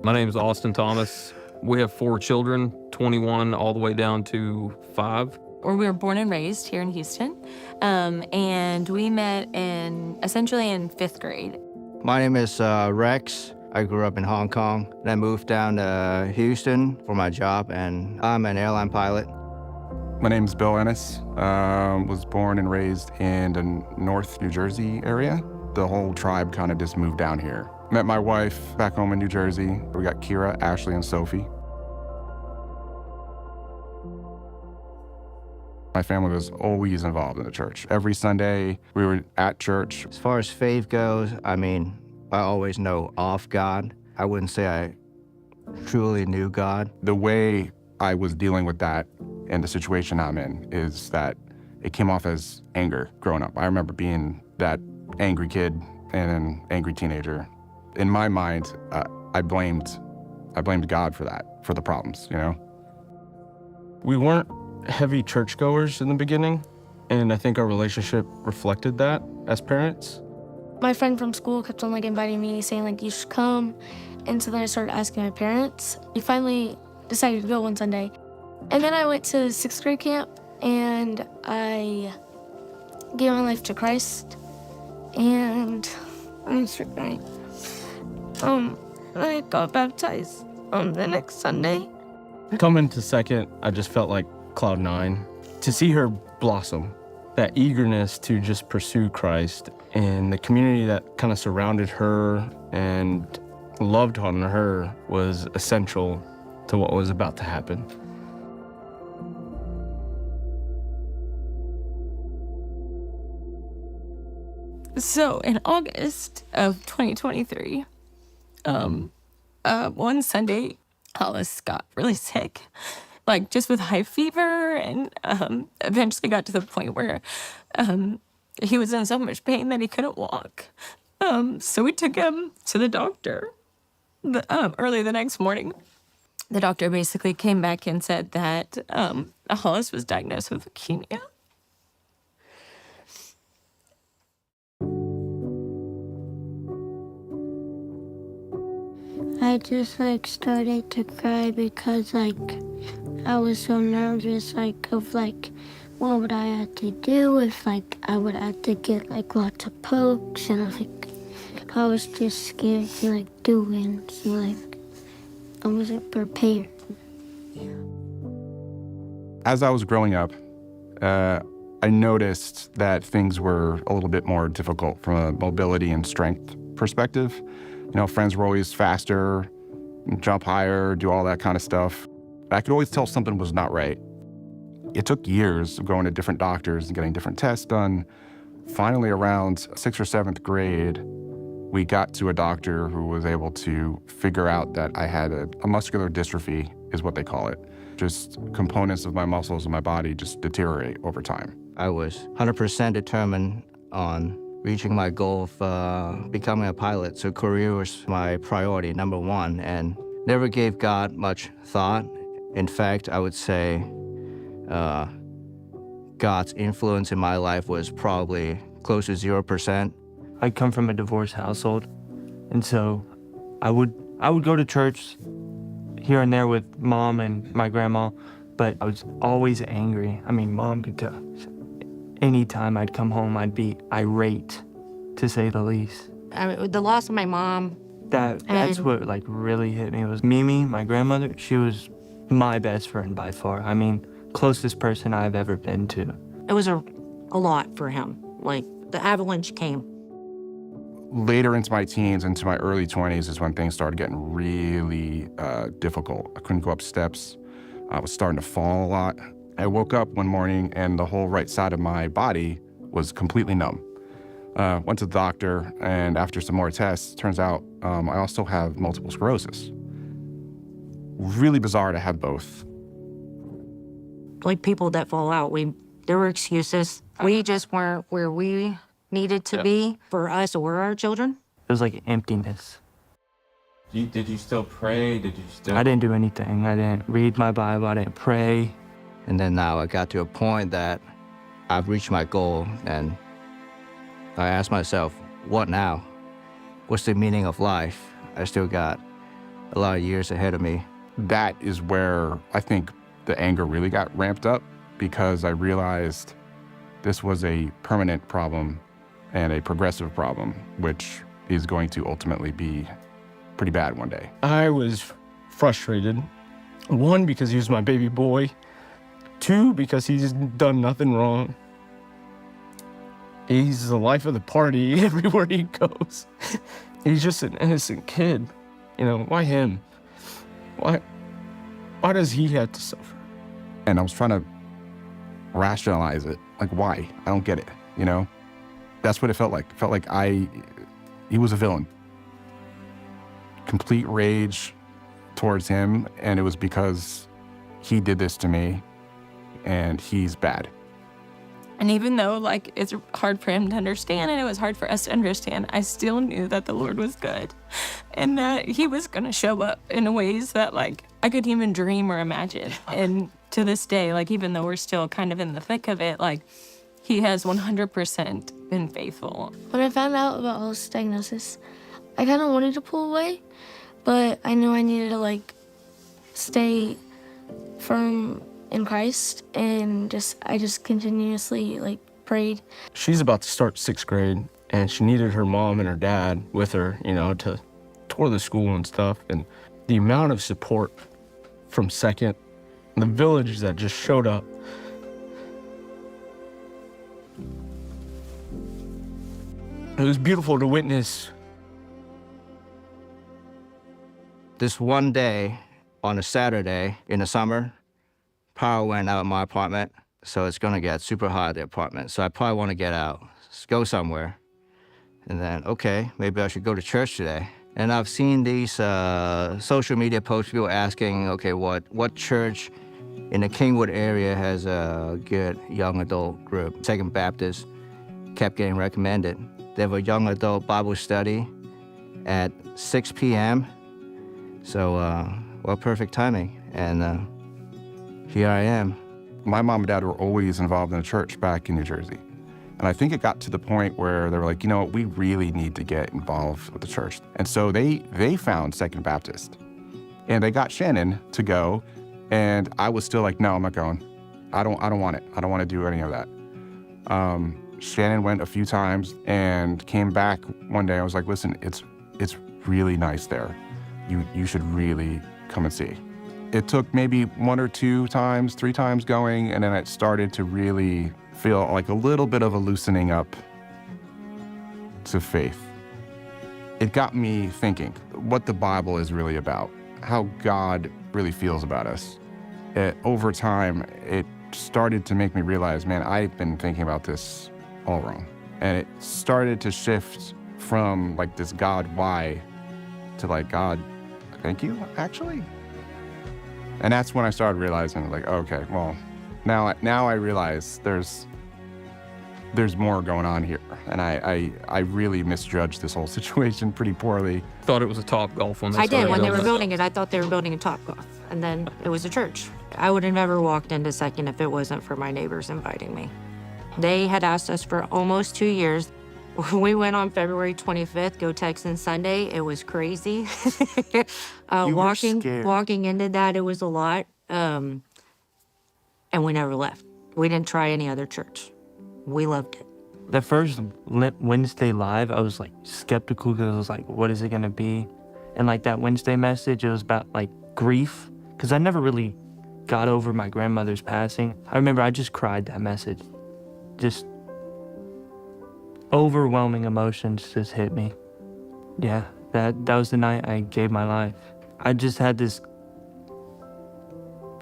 My name is Austin Thomas. We have 4 children, 21 all the way down to 5. We were born and raised here in Houston, and we met essentially in 5th grade. My name is Rex. I grew up in Hong Kong, and I moved down to Houston for my job, and I'm an airline pilot. My name's Bill Ennis. Was born and raised in the North New Jersey area. The whole tribe kind of just moved down here. Met my wife back home in New Jersey. We got Kira, Ashley, and Sophie. My family was always involved in the church. Every Sunday, we were at church. As far as faith goes, I always know of God. I wouldn't say I truly knew God. The way I was dealing with that and the situation I'm in is that it came off as anger growing up. I remember being that angry kid and an angry teenager. In my mind, I blamed God for that, for the problems, you know? We weren't heavy churchgoers in the beginning, and I think our relationship reflected that as parents. My friend from school kept on inviting me, saying you should come. And so then I started asking my parents. We finally decided to go one Sunday. And then I went to 6th grade camp and I gave my life to Christ. And I got baptized the next Sunday. Coming to 2nd, I just felt like cloud 9. To see her blossom, that eagerness to just pursue Christ, and the community that kind of surrounded her and loved on her was essential to what was about to happen. So in August of 2023, one Sunday, Hollis got really sick, just with high fever, and eventually got to the point where he was in so much pain that he couldn't walk. So we took him to the doctor early the next morning. The doctor basically came back and said that Hollis was diagnosed with leukemia. I just started to cry because I was so nervous of what would I have to do if I would have to get lots of pokes, and I was just scared to do it, so I wasn't prepared. As I was growing up, I noticed that things were a little bit more difficult from a mobility and strength perspective. Friends were always faster, jump higher, do all that kind of stuff. I could always tell something was not right. It took years of going to different doctors and getting different tests done. Finally, around 6th or 7th grade, we got to a doctor who was able to figure out that I had a muscular dystrophy, is what they call it. Just components of my muscles and my body just deteriorate over time. I was 100% determined on reaching my goal of becoming a pilot, so career was my priority, number 1, and never gave God much thought. In fact, I would say God's influence in my life was probably close to 0%. I come from a divorced household, and so I would go to church here and there with Mom and my grandma, but I was always angry. Mom could tell. Anytime I'd come home, I'd be irate, to say the least. The loss of my mom. That's what really hit me was Mimi, my grandmother. She was my best friend by far. Closest person I've ever been to. It was a lot for him. The avalanche came. Later into my teens, into my early 20s is when things started getting really difficult. I couldn't go up steps. I was starting to fall a lot. I woke up one morning and the whole right side of my body was completely numb. Went to the doctor, and after some more tests, turns out I also have multiple sclerosis. Really bizarre to have both. People that fall out, there were excuses. We just weren't where we needed to be for us or our children. It was emptiness. Did you still pray? I didn't do anything. I didn't read my Bible. I didn't pray. And then now I got to a point that I've reached my goal, and I asked myself, what now? What's the meaning of life? I still got a lot of years ahead of me. That is where I think the anger really got ramped up, because I realized this was a permanent problem and a progressive problem, which is going to ultimately be pretty bad one day. I was frustrated. 1, because he was my baby boy. 2, because he's done nothing wrong. He's the life of the party everywhere he goes. He's just an innocent kid. You know, why him? Why does he have to suffer? And I was trying to rationalize it. Like, why? I don't get it, you know? That's what it felt like. It felt like he was a villain. Complete rage towards him, and it was because he did this to me, and he's bad. And even though, like, it's hard for him to understand and it was hard for us to understand, I still knew that the Lord was good and that he was going to show up in ways that, like, I couldn't even dream or imagine. And to this day, like, even though we're still kind of in the thick of it, like, he has 100% been faithful. When I found out about all this diagnosis, I kind of wanted to pull away, but I knew I needed to, like, stay firm in Christ, and I just continuously, like, prayed. She's about to start 6th grade, and she needed her mom and her dad with her, you know, to tour the school and stuff. And the amount of support from 2nd, the village that just showed up. It was beautiful to witness. This one day on a Saturday in the summer, power went out of my apartment, so it's gonna get super hot at the apartment. So I probably wanna get out, go somewhere. And then, okay, maybe I should go to church today. And I've seen these social media posts, people asking, okay, what church in the Kingwood area has a good young adult group? Second Baptist kept getting recommended. They have a young adult Bible study at 6 p.m. So, well, perfect timing. And here I am. My mom and dad were always involved in the church back in New Jersey. And I think it got to the point where they were like, you know what, we really need to get involved with the church. And so they found Second Baptist. And they got Shannon to go. And I was still like, no, I'm not going. I don't want it. I don't want to do any of that. Shannon went a few times and came back one day. I was like, listen, it's really nice there. You should really come and see. It took maybe 1 or 2 times, 3 times going, and then it started to really feel like a little bit of a loosening up to faith. It got me thinking what the Bible is really about, how God really feels about us. Over time, it started to make me realize, man, I've been thinking about this all wrong. And it started to shift from like this God, why, to like, God, thank you, actually. And that's when I started realizing, like, okay, well, now I realize there's more going on here. And I really misjudged this whole situation pretty poorly. Thought it was a Topgolf when they I started did. When they were building building it, I thought they were building a Topgolf. And then it was a church. I would have never walked into Second if it wasn't for my neighbors inviting me. They had asked us for almost 2 years. We went on February 25th, Go Texans Sunday. It was crazy. Walking into that, it was a lot. And we never left. We didn't try any other church. We loved it. The first Wednesday live, I was like skeptical because I was like, what is it gonna be? And like that Wednesday message, it was about like grief, because I never really got over my grandmother's passing. I remember I just cried that message. Just overwhelming emotions just hit me. Yeah, that was the night I gave my life. I just had this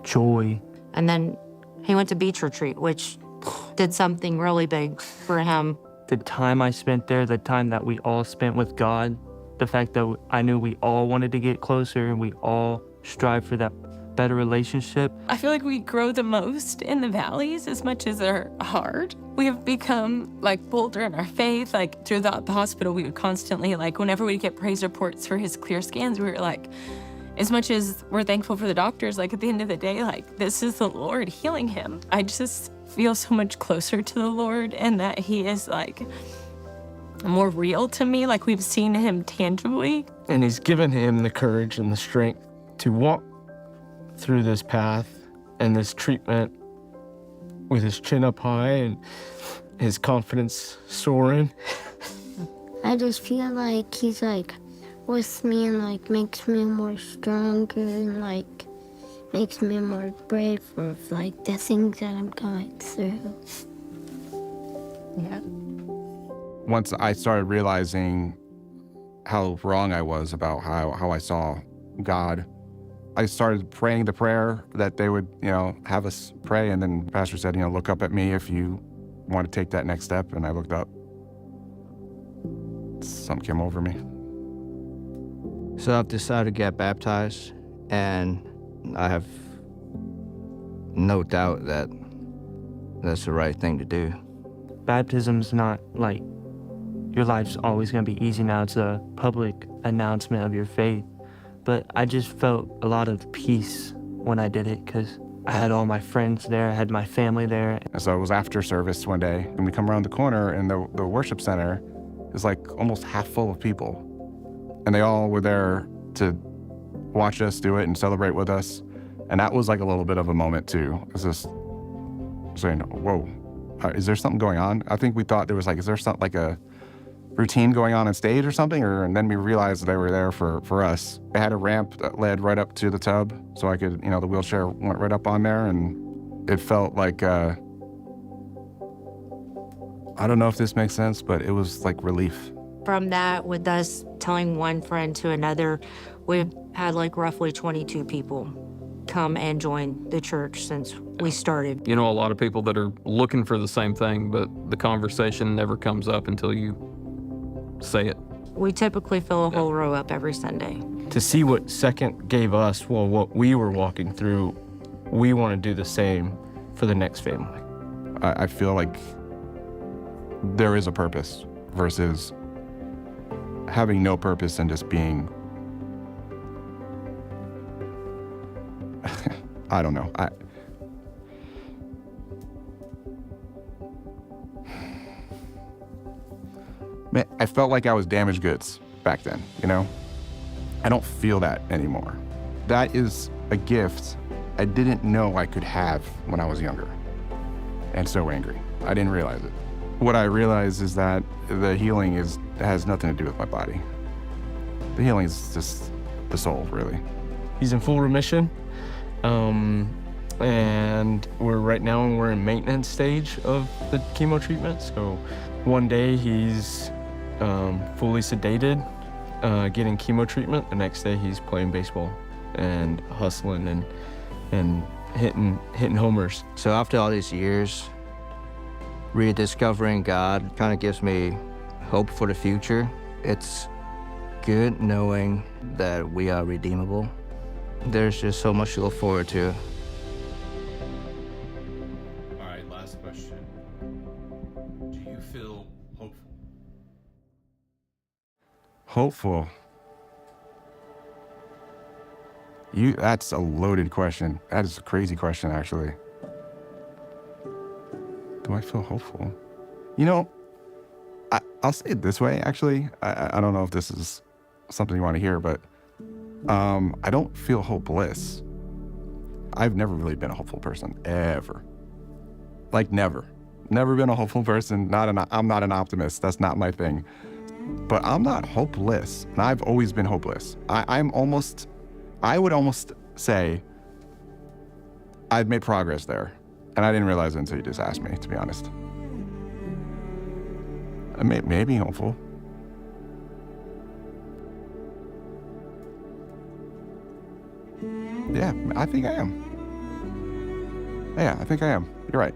joy. And then he went to beach retreat, which did something really big for him. The time I spent there, the time that we all spent with God, the fact that I knew we all wanted to get closer and we all strive for that better relationship. I feel like we grow the most in the valleys as much as they're hard. We have become like bolder in our faith. Like throughout the hospital, we would constantly, like whenever we get praise reports for his clear scans, we were like, as much as we're thankful for the doctors, like at the end of the day, like this is the Lord healing him. I just feel so much closer to the Lord and that he is like more real to me, like we've seen him tangibly. And he's given him the courage and the strength to walk through this path and this treatment with his chin up high and his confidence soaring. I just feel like he's like with me and like makes me more stronger and like makes me more brave for like the things that I'm going through. Yeah. Once I started realizing how wrong I was about how I saw God, I started praying the prayer that they would, have us pray. And then the pastor said, look up at me if you want to take that next step. And I looked up. Something came over me. So I've decided to get baptized, and I have no doubt that that's the right thing to do. Baptism's not like your life's always going to be easy now. It's a public announcement of your faith. But I just felt a lot of peace when I did it because I had all my friends there, I had my family there. And so it was after service one day, and we come around the corner, and the worship center is like almost half full of people. And they all were there to watch us do it and celebrate with us. And that was like a little bit of a moment too. It was just saying, whoa, is there something going on? I think we thought there was like, is there something like a routine going on stage or something? And then we realized they were there for us. They had a ramp that led right up to the tub, so I could, the wheelchair went right up on there, and it felt like, I don't know if this makes sense, but it was like relief. From that, with us telling one friend to another, we've had like roughly 22 people come and join the church since we started. A lot of people that are looking for the same thing, but the conversation never comes up until you say it. We typically fill a whole row up every Sunday. To see what Second gave us, what we were walking through, we want to do the same for the next family. I feel like there is a purpose versus having no purpose and just being, I don't know. I felt like I was damaged goods back then, I don't feel that anymore. That is a gift I didn't know I could have when I was younger and so angry. I didn't realize it. What I realized is that the healing has nothing to do with my body. The healing is just the soul, really. He's in full remission, and we're in maintenance stage of the chemo treatment. So one day he's fully sedated, getting chemo treatment. The next day he's playing baseball and hustling and hitting homers. So after all these years, rediscovering God kind of gives me hope for the future. It's good knowing that we are redeemable. There's just so much to look forward to. All right, last question. Do you feel hopeful? Hopeful. That's a loaded question. That is a crazy question, actually. Do I feel hopeful? I'll say it this way, actually. I don't know if this is something you want to hear, but I don't feel hopeless. I've never really been a hopeful person, ever. Like, never. Never been a hopeful person. I'm not an optimist. That's not my thing. But I'm not hopeless, and I've always been hopeless. I would almost say I've made progress there. And I didn't realize it until you just asked me, to be honest. Maybe hopeful. Yeah, I think I am. Yeah, I think I am. You're right.